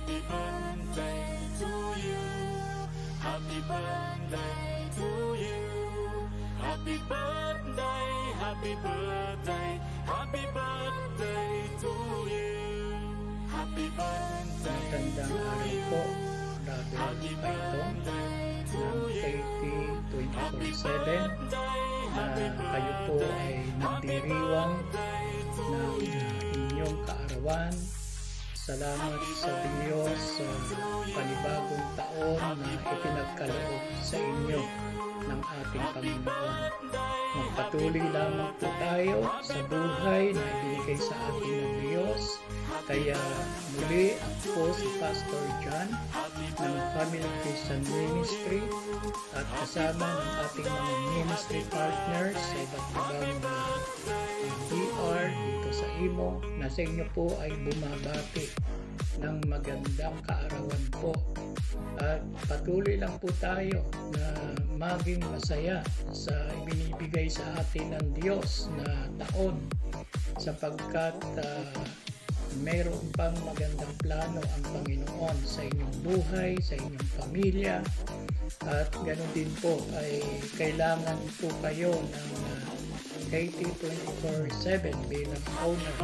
Happy birthday to you. Happy birthday to you. Happy birthday, happy birthday, happy birthday to you. Happy birthday. Magandang araw po, Brother Python ng KT24/7 na kayo po ay nagdiriwang ng inyong kaarawan. Salamat sa Diyos sa panibagong taon na ipinagkaloob sa inyo ng ating Panginoon. Magpatuloy lamang po tayo sa buhay na ibinigay sa atin ng Diyos. Kaya muli ako si Pastor John ng Family Christian Ministry at kasama ng ating mga ministry partners sa iba't ibang DR dito sa Imo na sa inyo po ay bumabati ng magandang kaarawan po. At patuloy lang po tayo na maging masaya sa ibinibigay sa atin ng Diyos na taon sapagkat mayroon pang magandang plano ang Panginoon sa inyong buhay, sa inyong pamilya, at ganoon din po ay kailangan po kayo ng KT24/7 bilang owner.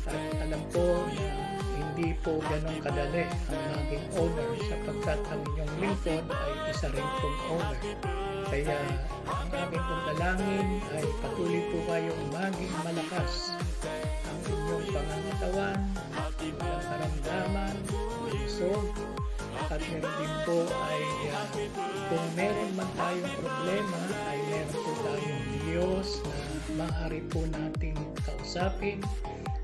At alam po na hindi po ganun kadali ang maging owner sapagkat ang inyong lingkod ay isa rin pong owner. Kaya ang aking pong dalangin ay patuloy po kayong maging malakas ang inyong pangangatawan, ang karamdaman, busog, at meron din po ay kung meron man tayong problema ay meron po tayong Diyos na maaari po nating kausapin.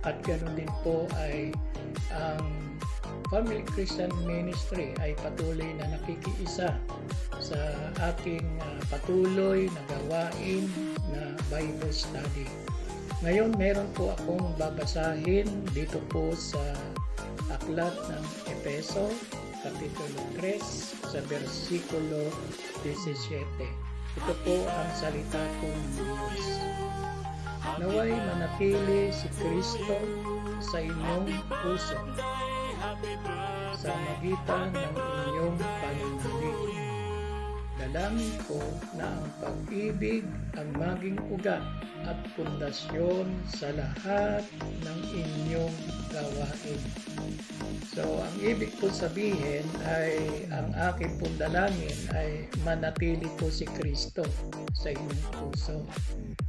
At ganoon din po ay ang Family Christian Ministry ay patuloy na nakikiisa sa ating patuloy na gawain na Bible study. Ngayon meron po akong babasahin dito po sa aklat ng Efeso, Kapitulo 3, sa versikulo 17. Ito po ang salita po ng Diyos. Naway manatili si Kristo sa inyong puso sa magitan ng inyong pananalig. Dalangin ko na ang pag-ibig ang maging ugat at pundasyon sa lahat ng inyong gawain. So, ang ibig po sabihin ay ang aking pong dalangin ay manatili po si Kristo sa inyong puso.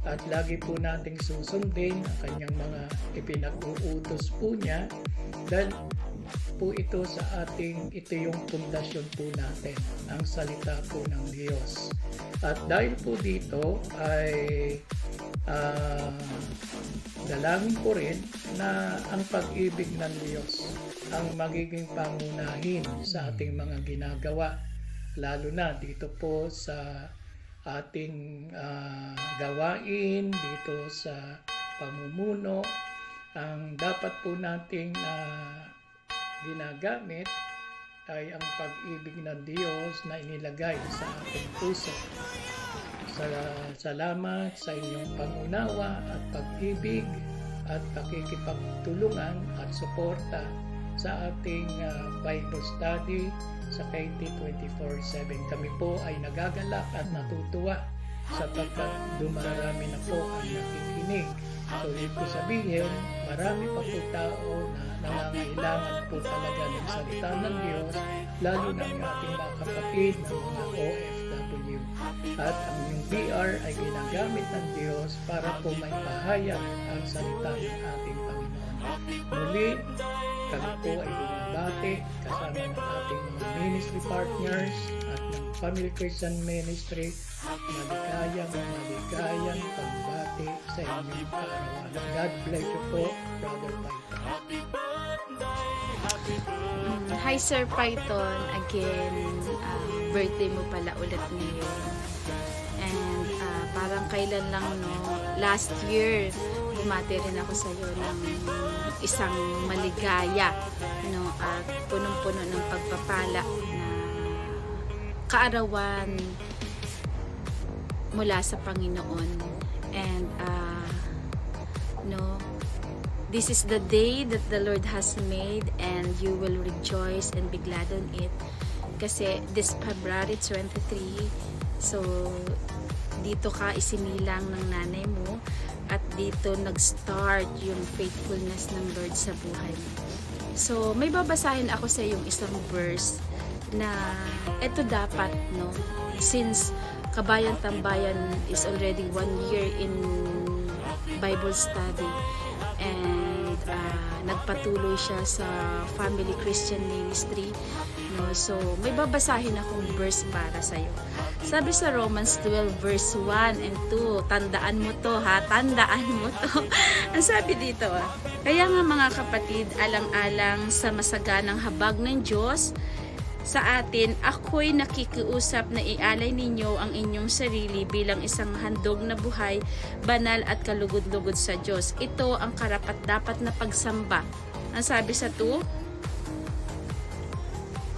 At lagi po nating susundin ang kanyang mga ipinag-uutos po niya dahil po ito sa ating, ito yung pundasyon po natin, ang salita po ng Diyos. At dahil po dito ay dalangin ko rin na ang pag-ibig ng Diyos ang magiging pangunahin sa ating mga ginagawa, lalo na dito po sa ating gawain, dito sa pamumuno. Ang dapat po nating ginagamit ay ang pag-ibig ng Diyos na inilagay sa ating puso. Salamat sa inyong pangunawa at pag-ibig at pakikipagtulungan at suporta sa ating Bible study sa KT24/7. Kami po ay nagagalak at natutuwa sapagkat dumarami na po ang nakikinig. So, ibig ko sabihin, marami pa po tao na nangangailangan po talaga ng salita ng Diyos, lalo na ang ating mga kapatid ng mga OFW. At ang yung BR ay ginagamit ng Diyos para po may pahayag ang salita ng ating Panginoon. Muli, kami po ay bumabati kasama ng ating mga ministry partners at ng Family Christian Ministry. Maligayang pagbati sa inyong kaarawan. God bless you po, Brother Python. Hi Sir Python, again, birthday mo pala ulit ngayon. And parang kailan lang, no, last year, bumati rin ako sa iyo ng isang maligaya, no, at punong-puno ng pagpapala na kaarawan mula sa Panginoon. And no, this is the day that the Lord has made, and you will rejoice rejoice and be glad on it. Kasi this February 23, so dito ka isinilang ng nanay mo at dito nag-start yung faithfulness ng Lord sa buhay mo. So may babasahin ako sa yung isang verse na ito dapat, no, since Kabayan Tambayan is already 1 year in Bible study and nagpatuloy siya sa Family Christian Ministry, no? So may babasahin akong verse para sa iyo. Sabi sa Romans 12 verse 1 and 2, tandaan mo to ha, tandaan mo to. Ang sabi dito, kaya nga mga kapatid, alang-alang sa masaganang habag ng Diyos sa atin, ako'y nakikiusap na ialay ninyo ang inyong sarili bilang isang handog na buhay, banal at kalugod-lugod sa Diyos. Ito ang karapat-dapat na pagsamba. Ang sabi sa 2,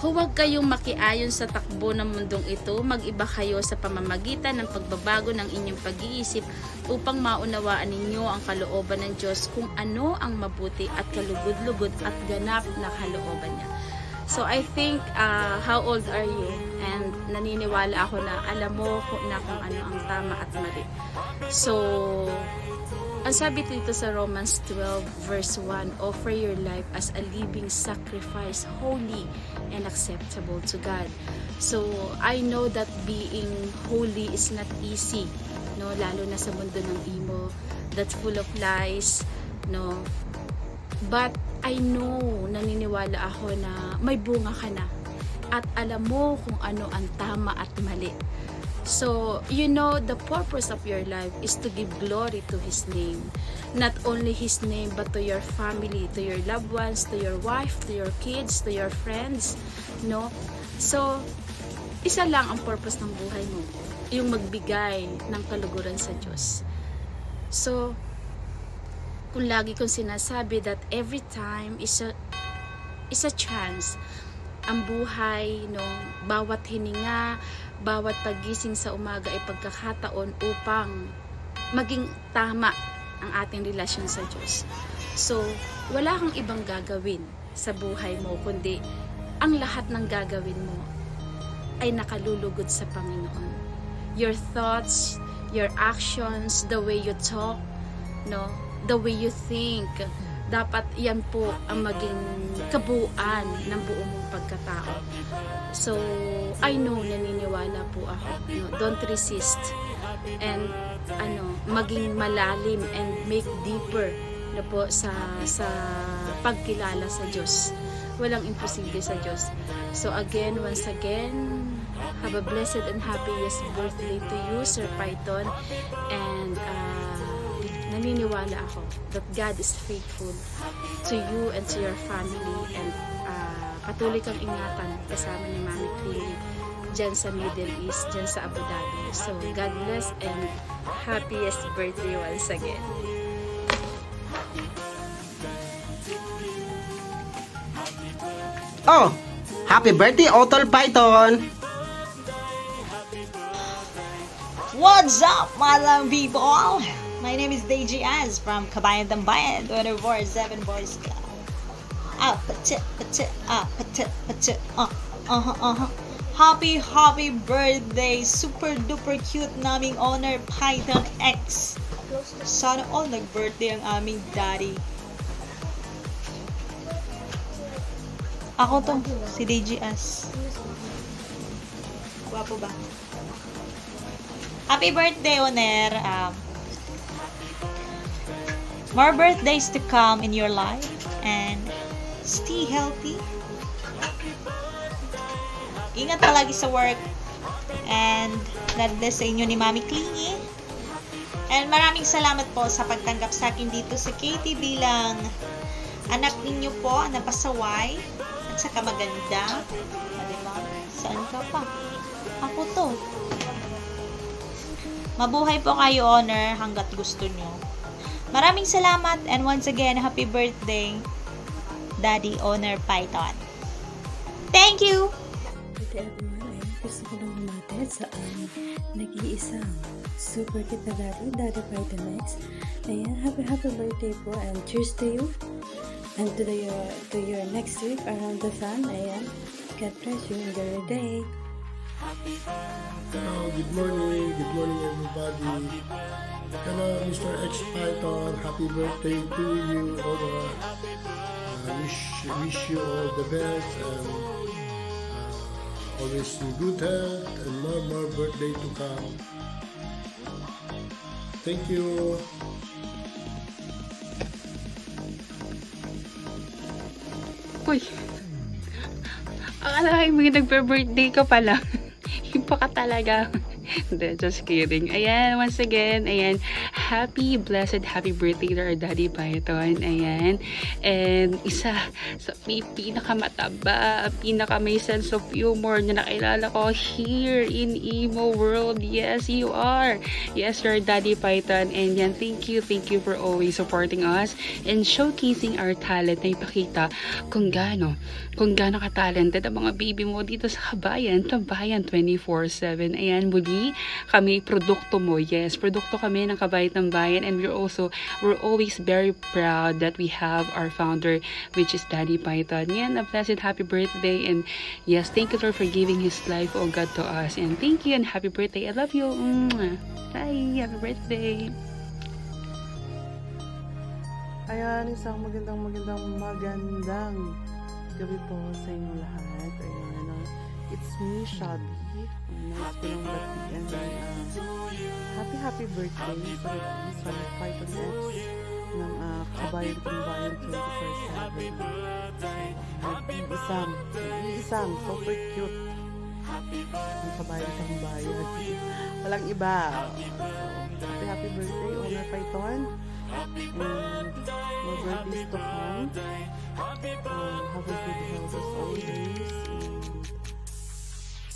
huwag kayong makiayon sa takbo ng mundong ito, mag-iba kayo sa pamamagitan ng pagbabago ng inyong pag-iisip upang maunawaan ninyo ang kalooban ng Diyos, kung ano ang mabuti at kalugod-lugod at ganap na kalooban niya. So I think, how old are you? And naniniwala ako na alam mo kung ano ang tama at mali. So, ang sabi dito sa Romans 12 verse 1, offer your life as a living sacrifice, holy and acceptable to God. So, I know that being holy is not easy, no, lalo na sa mundo ng emo that's full of lies, no. But I know, naniniwala ako na may bunga ka na at alam mo kung ano ang tama at mali. So, you know, the purpose of your life is to give glory to His name. Not only His name, but to your family, to your loved ones, to your wife, to your kids, to your friends, no? So, isa lang ang purpose ng buhay mo, yung magbigay ng kaluguran sa Diyos. So, kung lagi kong sinasabi that every time is a chance, ang buhay, no, bawat hininga, bawat pagising sa umaga ay pagkakataon upang maging tama ang ating relasyon sa Diyos. So, wala kang ibang gagawin sa buhay mo, kundi ang lahat ng gagawin mo ay nakalulugod sa Panginoon. Your thoughts, your actions, the way you talk, no, the way you think, dapat yan po ang maging kabuuan ng buong mong pagkatao. So, I know, naniniwala po ako, no, don't resist and maging malalim and make deeper na po sa pagkilala sa Diyos. Walang imposible sa Diyos. So again, once again, have a blessed and happiest birthday to you, Sir Python, and naniniwala ako that God is faithful to you and to your family, and patuloy kang ingatan kasama ni Mami Clingy dyan sa Middle East, dyan sa Abu Dhabi. So, God bless and happiest birthday once again. Oh, happy birthday, Otol Python! What's up, madlang people? My name is Deji Az from Kabayan Tambayan, 24/7 Boys Club. Happy birthday, super duper cute naming owner Python X. Sana all nag-birthday ang aming daddy. Ako to, si Deji Az. Gwapo ba? Happy birthday, owner. More birthdays to come in your life and stay healthy. Ingat palagi sa work and God bless sa inyo ni Mami Clingy. And maraming salamat po sa pagtanggap sa akin dito sa KT bilang anak ninyo po na pasaway at saka maganda. Diba? Saan ka pa? Ako to. Mabuhay po kayo, owner, hanggat gusto nyo. Maraming salamat and once again, happy birthday, Daddy Owner Python. Thank you! Good everyone, gusto ko lang humati sa nag-iisang super cute na daddy Python X. Ayan, happy birthday po and cheers to you. And to your next week around the sun. Ayan. God bless you. Enjoy your day. Hello, good morning everybody. Hello, Mr. X Python. Happy birthday to you. Wish you all the best and always in good health and more birthday to come. Thank you. Uy, akala ko may nagbe-birthday ka pala. Iba ka talaga. Hindi, just kidding. Ayan, once again, ayan, blessed, happy birthday to our Daddy Python. Ayan. And isa sa pinakamataba, may sense of humor na nakilala ko here in Emo World. Yes, you are. Yes, you're Daddy Python. And yan, thank you for always supporting us and showcasing our talent na ipakita kung gaano ka-talented ang mga baby mo dito sa Tambayan 24/7. Ayan, muli, kami produkto mo. Yes, produkto kami ng Kabayan Tambayan, and we're always very proud that we have our founder, which is Daddy Python. Yan, a blessed happy birthday, and yes, thank you Lord for giving His life, oh God, to us. And thank you and happy birthday. I love you. Bye, happy birthday. Ayan, isang magandang gabi po sa inyo lahat. Ayan, it's me, Shabby. Nice ko lang batian. Happy birthday sa Python X ng Kabayan Tambayan 24/7. Nag-iisang super cute ng Kabayan Tambayan. Walang iba. So, happy birthday, Owner Python. And more birthdays to come. Have a good health as always.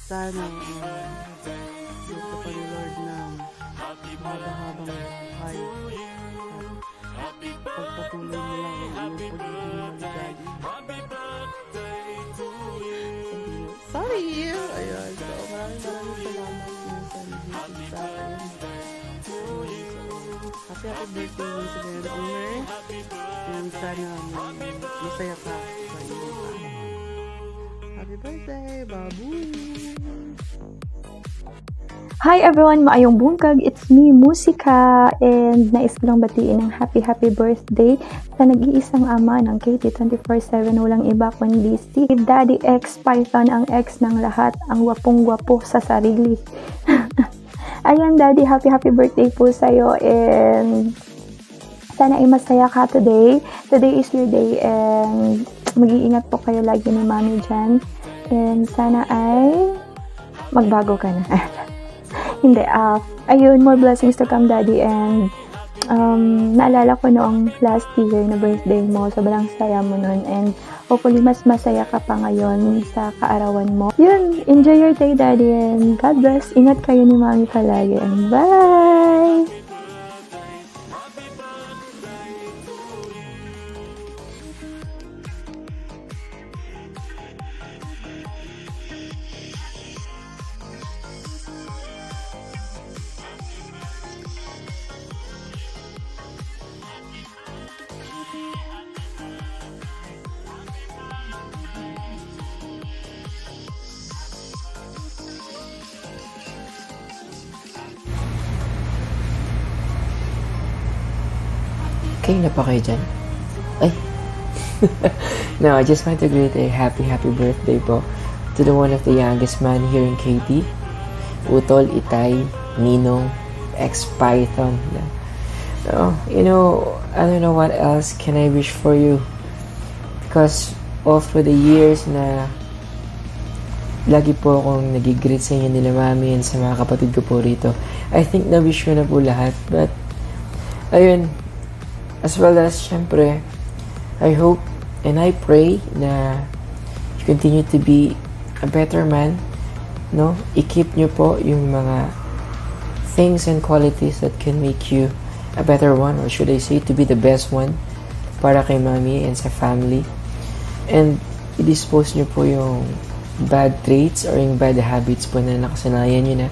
And sana bigyan ka pa ni Lord ng mahaba-habang buhay. At pagpatuloy mo lang ang iyong pagiging maligali. Sorry! Ayun. So, maraming salamat sa nag-visit sa akin. Happy birthday once again, Owner. And sana masaya ka sa iyong tao. Happy birthday, Babu! Hi everyone, maayong buntag. It's me, Musika, and nais ko lang batiin ng happy birthday sa nag-iisang ama ng KT 24/7, walang iba kundi si Daddy X Python, ang ex ng lahat, ang gwapong-gwapo sa sarili. Ayan, Daddy, happy birthday po sa'yo, and sana ay masaya ka today. Today is your day, and mag-iingat po kayo lagi ni Mami dyan. And sana ay magbago ka na. Hindi, ayun, more blessings to come, Daddy. And naalala ko noong last year na birthday mo, sobrang saya mo nun. And hopefully, mas masaya ka pa ngayon sa kaarawan mo. Yun, enjoy your day, Daddy. And God bless. Ingat kayo ni Mami palagi. And bye! Kayo na pa kayo dyan? Ay! No, I just want to greet a happy birthday po to the one of the youngest man here in KT. Utol, Itay, Ninong, X-Python. So, I don't know what else can I wish for you. Because all through the years na lagi po akong nag-greet sa inyo nila Mami and sa mga kapatid ko po rito. I think na-wish ko na po lahat. But, ayun, as well as, syempre, I hope and I pray na you continue to be a better man, no? I-keep nyo po yung mga things and qualities that can make you a better one, or should I say, to be the best one para kay Mami and sa family. And i-dispose nyo po yung bad traits or yung bad habits po na nakasanayan nyo na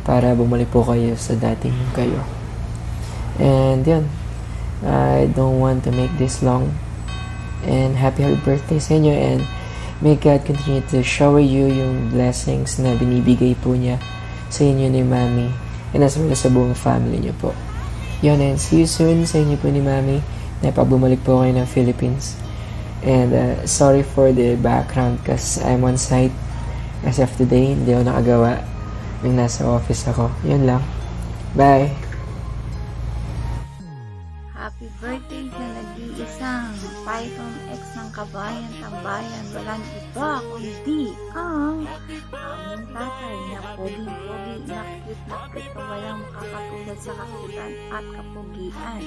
para bumalik po kayo sa dating kayo. And yun, I don't want to make this long. And happy birthday sa inyo, and may God continue to shower you yung blessings na binibigay po niya sa inyo ni Mami, and as well as sa buong family niyo po. Yun, and see you soon sa inyo po ni Mami na pag bumalik po kayo ng Philippines. And sorry for the background kasi I'm on site as of today, hindi ako nakagawa nung nasa office ako. Yun lang. Bye! Happy birthday sa nag-iisang Python X ng Kabayan Tambayan. Walang iba kundi ang aming tatay na pogi-pogi, na cute na walang makakatulad sa kakutan at kapugian.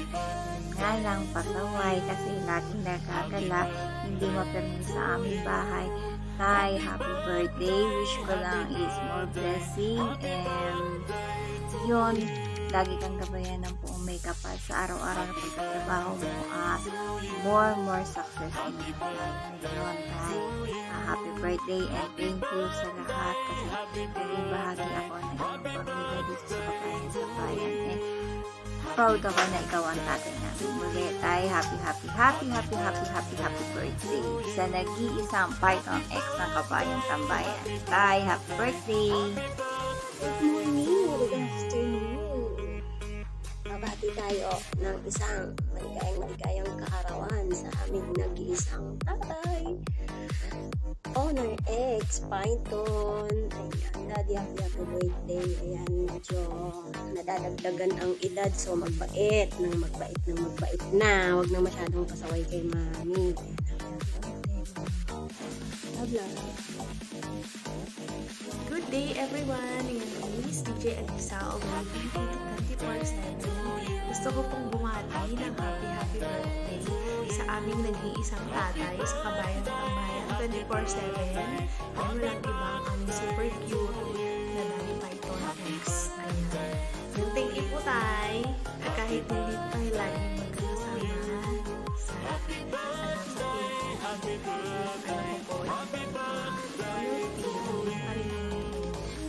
Nga lang pasaway kasi laging nagagala, hindi mapirmi sa aming bahay. Tay, happy birthday. Wish ko lang is more blessing and yun, lagi kang gabayan ng buong makeup sa araw-araw na pagkatrabaho mo at more success in your life. Yun, Tay. Happy birthday and thank you sa lahat kasi naging bahagi ako ng iyong pamilya dito sa Kabayan sa Bayan. And proud ako na ikaw ang tatay namin. Muli, Tay, happy birthday sa nag-iisang Python X ng Kabayan Tambayan. Tay, happy birthday! Good morning, good afternoon. Babati tayo ng isang maligayang kaarawan sa aming nag-iisang tatay. Honor X, Python. Ayan, Daddy, happy birthday. Ayan, medyo nadadagdagan ang edad, so magbait na. Huwag na masyadong pasaway kay Mami. Love, love. Good day everyone! Ngayon ang Miss DJ Alisa of Mobility 24/7. Gusto ko pong bumati ng happy birthday sa aming nag-iisang tatay sa Kabayan Tambayan 24/7. Ay walang iba ang aming super cute na Daddy Python X. Ayan. Yung thank you po, Tay. Kahit hindi tayo lagi magkakasama sa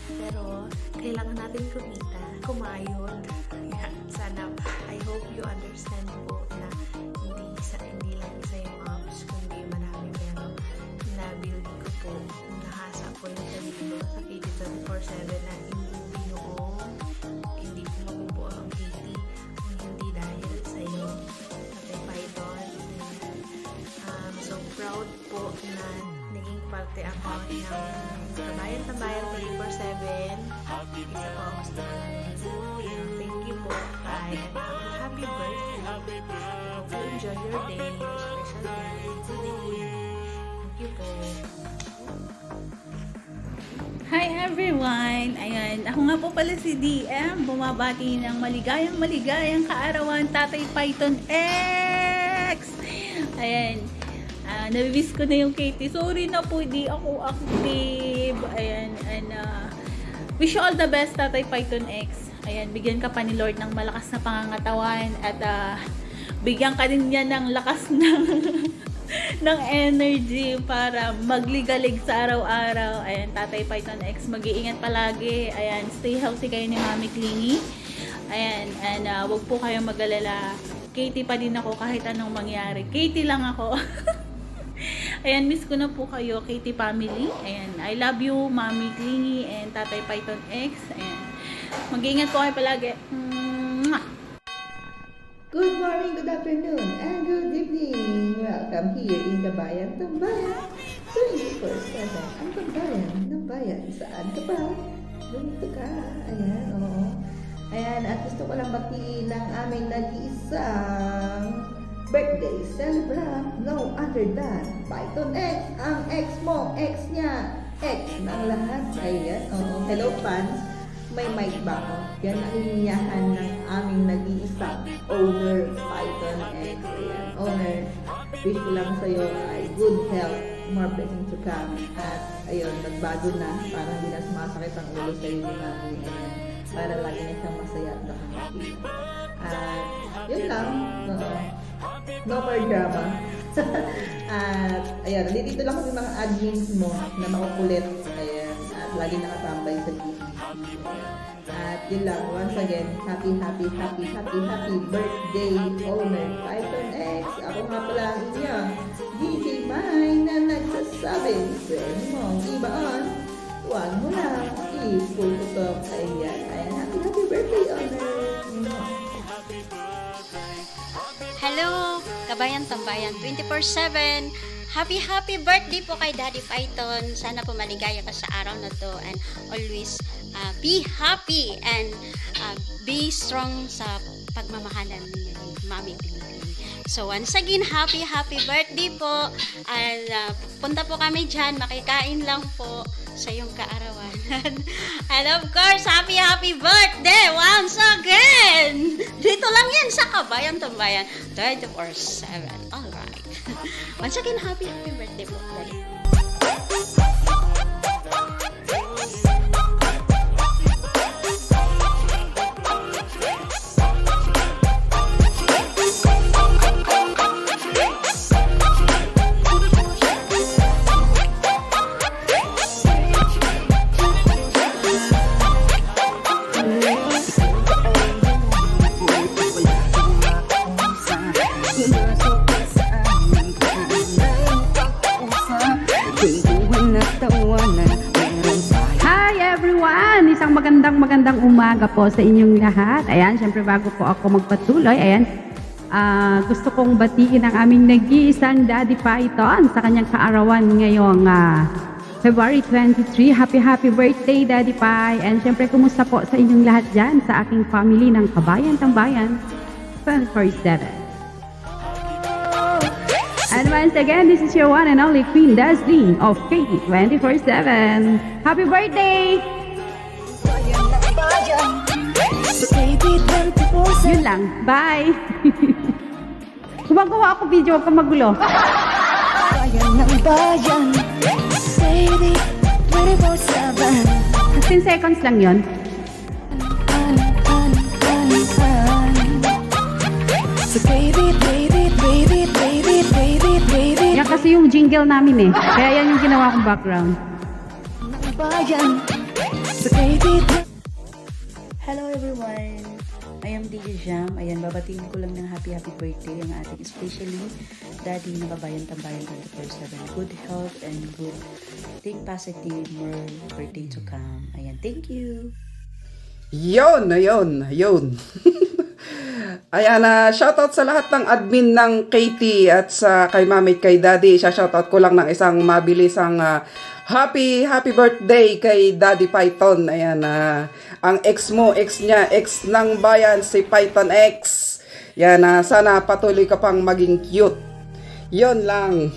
pero kailangan natin kumita, kumayod. Sana, I hope you understand po na hindi lang isa yung apps, kundi marami, pero na-build ko po, nahasa po yung sarili ko sa KT 24/7 na hindi ko mabubuo ang KT kung hindi dahil sa'yo, Tatay Python. So proud po na naging parte ako ng Kabayan Tambayan 24/7. Isa po ako sa thank you po, Tay, and happy birthday. I hope you enjoy your day, your special day today. Thank you po. Hi everyone! Ayan, ako nga po pala si DM, bumabati ng maligayang kaarawan, Tatay Python X! Ayan, nabibis ko na yung Katie. Sorry na po, di ako active. Ayan, and wish you all the best, Tatay Python X. Ayan, bigyan ka pa ni Lord ng malakas na pangangatawan at bigyan ka din niya ng lakas ng energy para magligalig sa araw-araw. Ayan, Tatay Python X, mag-iingat palagi. Ayan, stay healthy kayo ni Mami Clingy. Ayan, and wag po kayong mag-alala. Katie pa din ako kahit anong mangyari. Katie lang ako. Ayan, miss ko na po kayo, Katie family. Ayan, I love you, Mami Clingy and Tatay Python X. Ayan, mag-iingat po kayo palagi. Good morning, good afternoon, and good evening. Welcome here in Kabayan Tambayan 24/7. Ang Tambayan ng Bayan. Saan ka ba? Dito ka. Ayan, oo. Ayan, at gusto ko lang batiin ng aming nag-iisang birthday celebrant, no other than Python X. Ang X mo, X niya, X ng lahat. Ayan, oo. Hello fans, may mic ba ako? Yan ang linyahan ng aming nag-iisang owner, Python X. Ayan, owner, wish ko lang sa'yo ay good health, more blessings to come. At ayun, nagbago na, parang hindi na sumasakit ang ulo sa'yo ni Mami. Ayan, para lagi na siyang masaya at nakakapit. At yun lang, no more drama. At ayan, dito lang yung mga admins mo na makukulit. Ayan, at lagi nakatambay sa GBC. At yun lang, once again, happy birthday, owner Python X. Ako nga pala ang inyong DJ Mine na nagsasabi, pwede mong ibaon, huwag mo lang ipuputok. Ayan, happy birthday, owner. Hello, Kabayan Tambayan 24/7. Happy birthday po kay Daddy Python. Sana po maligaya ka sa araw na to and always be happy and be strong sa pagmamahalan ninyo ni Mami Clingy. So once again, happy birthday po. And punta po kami dyan, makikain lang po sa iyong kaarawan. And of course, happy birthday once again! Dito lang yan sa Kabayan Tambayan 24/7. Alright. Once again, happy birthday po, Daddy. Hi everyone! Isang magandang umaga po sa inyong lahat. Ayan, syempre bago po ako magpatuloy, ayan, gusto kong batiin ang aming nag-iisang Daddy Python sa kanyang kaarawan ngayong February 23. Happy birthday, Daddy Py! And syempre, kumusta po sa inyong lahat dyan sa aking family ng Kabayan Tambayan 24/7. And once again, this is your one and only Queen Dazzling of KT 24/7. Happy birthday! Yun lang. Bye! Gumagawa ako video, huwag kang magulo. 15 seconds lang yun. Yan kasi yung jingle namin eh. Kaya yan yung ginawa kong background. Hello everyone! I am DJ Jam. Ayan, babatiin ko lang ng happy birthday ang ating especially Daddy ng Kabayan Tambayan 24/7. Good health and good, think positive, more birthday to come. Ayan, thank you! Yun. Ayan, shoutout sa lahat ng admin ng KT at sa kay Mami at kay Daddy. Shoutout ko lang ng isang mabilisang happy birthday kay Daddy Python. Ayan, ang ex niya, ex ng bayan, si Python X. Yan, sana patuloy ka pang maging cute. Yun lang.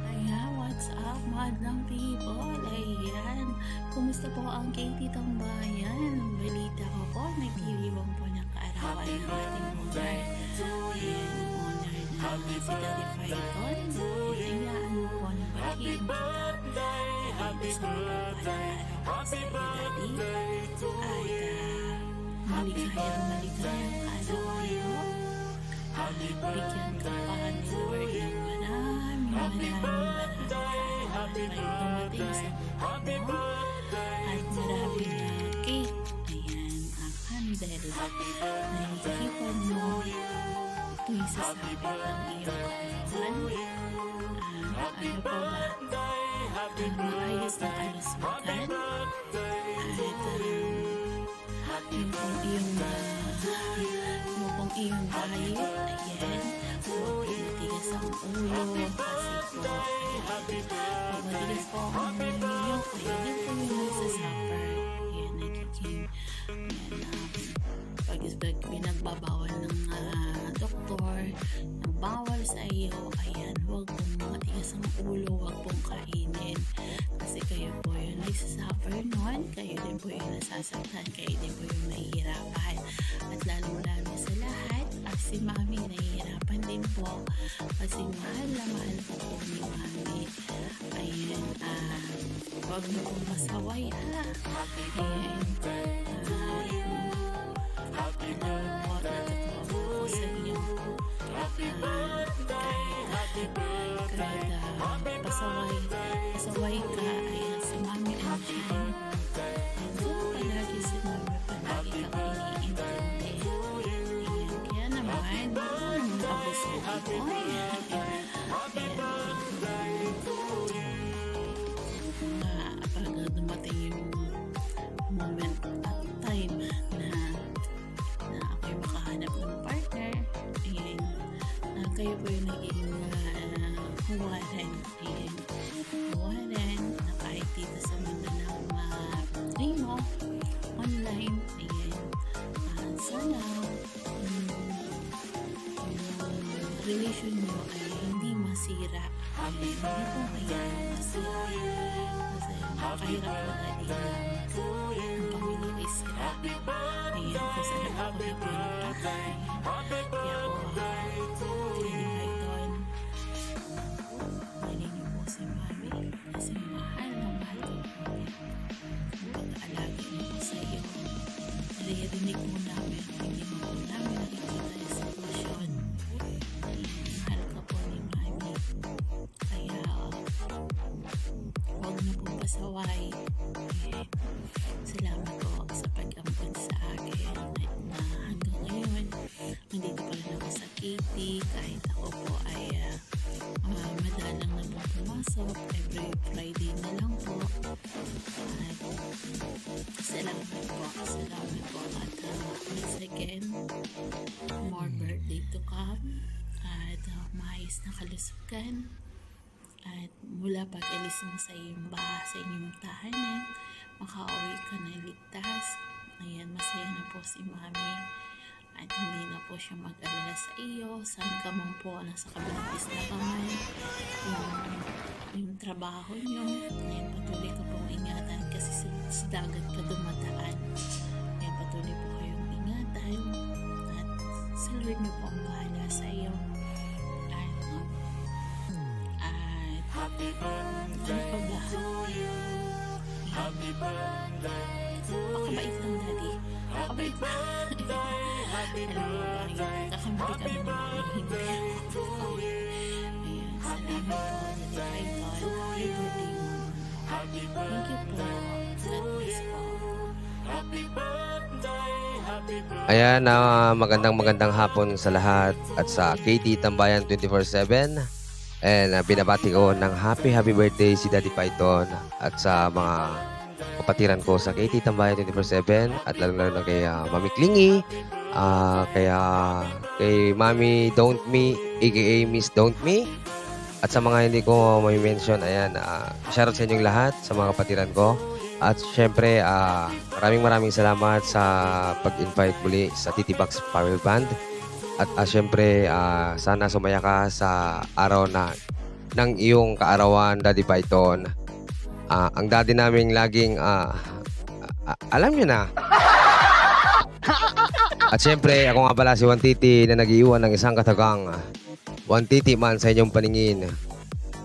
Ayan, what's up, madlang people? Ayan, kumusta po ang KT Tambayan? Balita ko po, nagtiriwang po ng kaarawan ng ating owner. Ayan, owner na si Daddy Python. Hayaan mo po na batiin kita. Ayan, isang magpapala araw sa iyo, Daddy. At maligayang kaarawan mo. Bigyan ka pa ni Lord ng maraming kaarawan para dumating sa buhay mo. At maraming cake. Ayan, ang handle na ihipan mo tuwing sasabit ang iyong kaarawan. Ano pa ba? Ang maayos na kalusugan. At yung pong iyong diet, ayan, huwag matigas ang ulo, kasi po, ayan, pag matigas po ang ulo ninyo, kayo din po yung nagsasuffer, ayan, nagiging, ayan, pag pinagbabawal ng doktor, ng bawal sa iyo, ayan, huwag pong matigas ang ulo, huwag pong kainin, kasi kayo po yung nagsasuffer nun, kayo din po yung nasasaktan, kayo din po yung nahihirapan, at lalong-lalo sa lahat, si Mami nahihirapan din po, kasi mahal po po ni Mami. Ayan, huwag mo pong masaway ayan, alam mo, natutuwa po sa inyo, kahit pasaway ka, ayan, si Mami Anjan. Kung palagi si Mami, palagi kang iniintindi. Ayan, kaya naman, tapos ko ito. Pag dumating yung moment at time na ako'y makahanap ng partner, ayan, kayo po yung naging huwaran, ayan, huwaran na kahit dito sa mundo ng primo online, ayan, sana yung relation nyo ay hindi masira, ayan, hindi po kaya masira, kasi nakahirap po dati na ang pamilya ay sira, ayan, kasi nakakuna po yung tatay, kaya po tinibay mahalin niyo po si Mami kasi mahal na mahal ko po pag-aalaga niyo po sa iyo. Naririnig mo namin, hindi mo po namin nakikita yung sitwasyon. Mahal ka po ni Mami. Kaya huwag na po pasaway. Salamat po sa pag-ampon sa akin na hanggang ngayon nandito pa rin ako sa Katy kahit ako po ay madalang na po pumasok every Friday na lang po. At salamat po at once again more birthday to come at maayos na kalusugan at mula pag-alis mo sa iyong sa inyong tahanan makauwi ka na ligtas. Ayan, masaya na po si Mami at hindi na po siya mag-alala sa iyo. Saan ka man po, nasa kabilang isla ka man, yung trabaho nyo, ayan, patuloy ka pong ingatan kasi sa dagat ka dumadaan. Ayan, patuloy po kayong ingatan at sa Lord na po ang bahala sa iyo. At happy birthday to you. Happy birthday to you. Pakabait lang, Daddy. Pakabait lang. Alam mo ba, kakampi kami ng mga hindi. Ayan, salamat po, Daddy Python. Happy birthday mo. Thank you po. God bless po. Happy birthday, happy birthday. Ayan, magandang hapon sa lahat at sa KT Tambayan 24/7. And binabati ko ng happy birthday si Daddy Python at sa mga kapatiran ko sa KT Tambayan 24/7 at lalo na kay Mami Clingy, kay Mami Don't Me, aka Miss Don't Me, at sa mga hindi ko may mention, ayan, shoutout sa inyong lahat, sa mga kapatiran ko. At syempre, maraming salamat sa pag-invite muli sa Titibox Power Band. At syempre, sana sumaya ka sa araw ng iyong kaarawan, Daddy Python. Ang daddy naming laging, alam nyo na. At syempre, ako nga pala si Juan Titi na nag-iwan ng isang katagang Juan Titi man sa inyong paningin.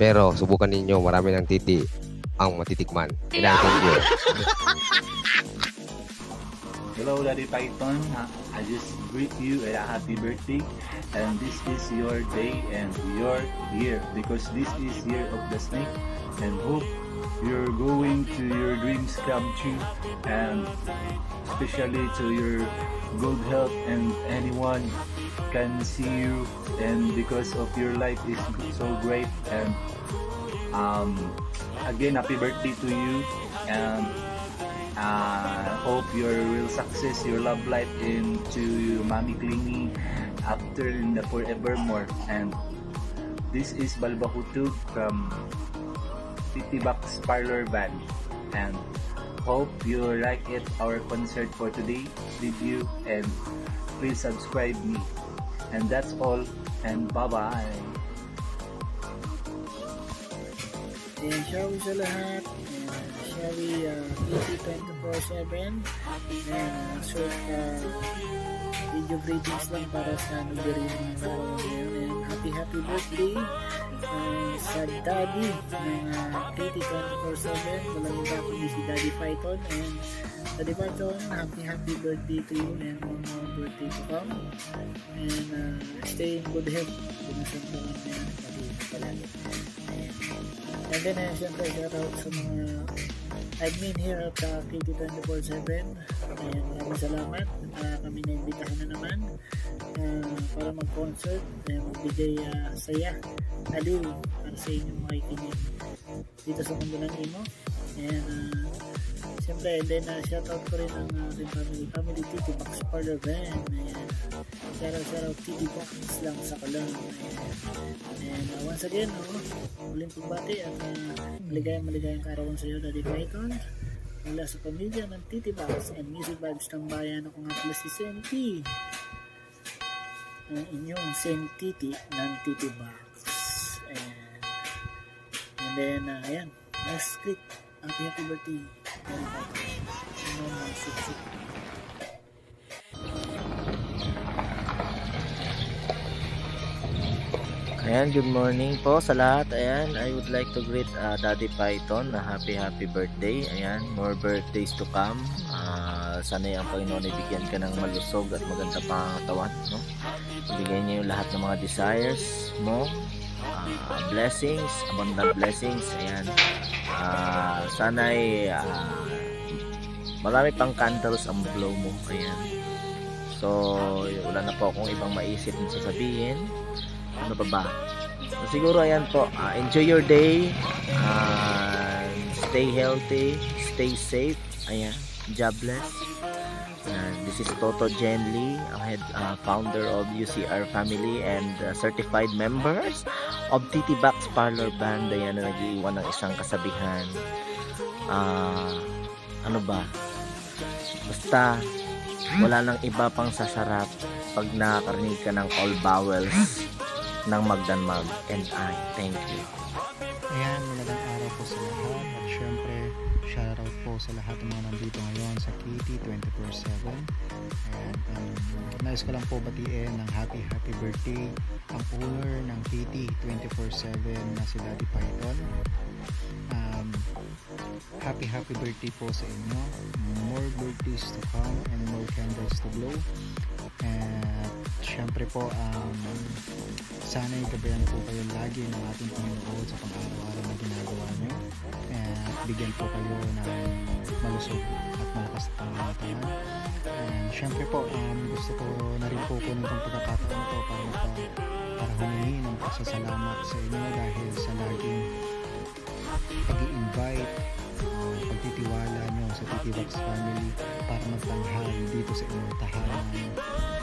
Pero subukan ninyo, marami ng titi ang matitikman. Thank you. Hello, Daddy Python. I just greet you a happy birthday. And this is your day and your year. Because this is year of the snake. And hope you're going to your dreams come true. And especially to your good health and anyone can see you. And because of your life is so great. And again, happy birthday to you. And hope your real success, your love life into Mami Clingy after in the forevermore. And this is Balbahutug from Titibox Parlor Band. And hope you like it, our concert for today with you. And please subscribe me. And that's all. And bye-bye. And shall we sa lahat? Shall we KT 24/7 and short video greetings lang para sa nagdirin ng araw ngayon. And happy birthday sa daddy ng KT 24/7. Walang iba kundi si Daddy Python. And Daddy Python, happy birthday to you and one more birthday to come. And stay in good health. Binasang ko lang na yan. Pag-iingat palagi. And then, siyempre, shout out sa mga admin here at KT 24/7. Ayan, maraming salamat. Kami na-imbitahan na naman para mag-concert. Magbigay saya, aliw para sa inyong makikinig dito sa mundo ng Imo. And siyempre, and then shoutout ko rin ang ating family Titi Box Parlor Band. Ayan. Shoutout Titi Box lang sa kalang. And once again, uling pagbati at maligayang kaarawan sa iyo, Daddy Python. Mula sa pamilya ng Titi Box and Music Vibes Tambayan, ako nga pala si Senti. Ang inyong Sentiti ng Titi Box. And then, ayan, next click. Happy birthday. Ayan, good morning po sa lahat. Ayan, I would like to greet Daddy Python na happy birthday. Ayan, more birthdays to come. Sana ang Panginoon ibigyan ka ng malusog at maganda pangangatawan, no? Ibigay niya yung lahat ng mga desires mo. Blessings, abundant blessings. Ayan. Sana'y marami pang candles ang blow mo. Ayan. So, wala na po akong ibang maisip na sasabihin. Ano pa ba? So, siguro ayan po, enjoy your day, stay healthy, stay safe. Ayan, God bless. This is Toto Jenly, head founder of UCR family and certified members of Titi Box Parlor Band. Ayan, na nag-iwan ng isang kasabihan. Ano ba? Basta wala nang iba pang sasarap pag nakakarinig ka ng all vowels ng Magdanmag. And I thank you. Ayan, magandang araw po sa lahat. At syempre, shoutout po sa lahat ng mga nandito ngayon sa KT 24/7. And nais ko lang po batiin ng happy birthday ang owner ng KT 24/7 na si Daddy Python. Happy birthday po sa inyo. More birthdays to come and more candles to blow. And syempre po, sana'y gabayan po kayo lagi ng ating Panginoon sa pang-araw-araw na ginagawa nyo. And bigyan po kayo ng malusog at malakas na pangangatawan. And syempre po, gusto ko na rin po kunin itong pagkakataon to para humingi ng pasasalamat sa inyo dahil sa laging pag-i-invite, pagtitiwala nyo sa Titi Box family para magtanghal dito sa inyong tahanan,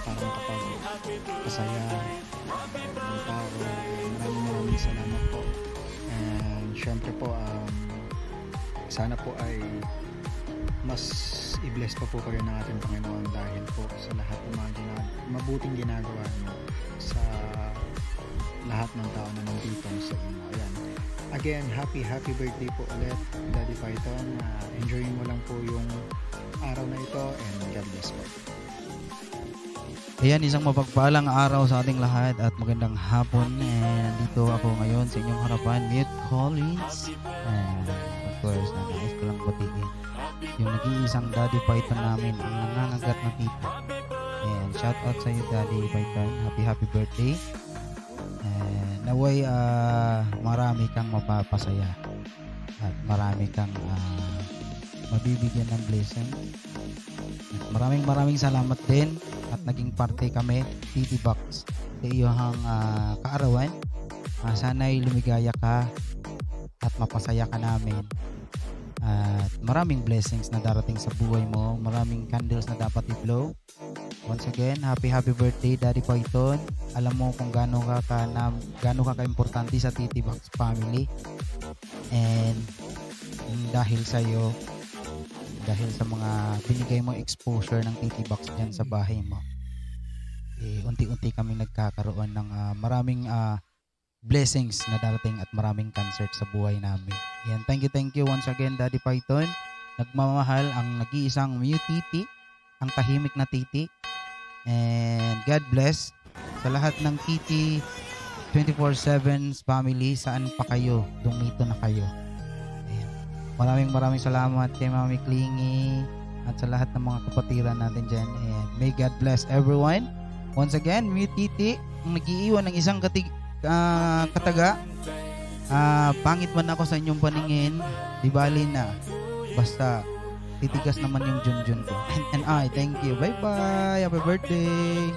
para makapagpasaya ng tao. Maraming salamat po. And syempre po, sana po ay mas i-bless pa po kayo ng ating Panginoon dahil po sa lahat ng mga mabuting ginagawa nyo sa lahat ng tao na nandito sa inyo. Ayan. Again, happy birthday po ulit, Daddy Python. Enjoyin mo lang po yung araw na ito and God bless po. Ayan, isang mapagpalang araw sa ating lahat at magandang hapon. And nandito ako ngayon sa inyong harapan, Mute Collins. And of course, nais ko lang batiin yung nag-iisang Daddy Python namin, ang nangangagat na tito. And shout out sa iyo, Daddy Python. Happy birthday. Naway marami kang mapapasaya at marami kang mabibigyan ng blessing. At maraming salamat din at naging parte kami Titi Box sa iyong kaarawan. Sana'y lumigaya ka at mapasaya ka namin. At maraming blessings na darating sa buhay mo, maraming candles na dapat i-blow. Once again, happy birthday, Daddy Python. Alam mo kung gaano ka ka-importante sa Titi Box family. And dahil sa iyo, dahil sa mga binigay mo exposure ng Titi Box dyan sa bahay mo, unti-unti kaming nagkakaroon ng maraming blessings na darating at maraming concert sa buhay namin. Yan, thank you once again, Daddy Python. Nagmamahal ang nag-iisang Mute Titi, ang tahimik na Titi. And God bless sa lahat ng Titi 24/7 family, saan pa kayo, dumito na kayo. Ayan. Maraming salamat kay Mami Clingy, at sa lahat ng mga kapatiran natin dyan. And may God bless everyone. Once again, me Titi, ang nag-iiwan ng isang kataga. Pangit man ako sa inyong paningin, di bali na. Basta titigas naman yung junjun ko. And I thank you. Bye-bye. Happy birthday.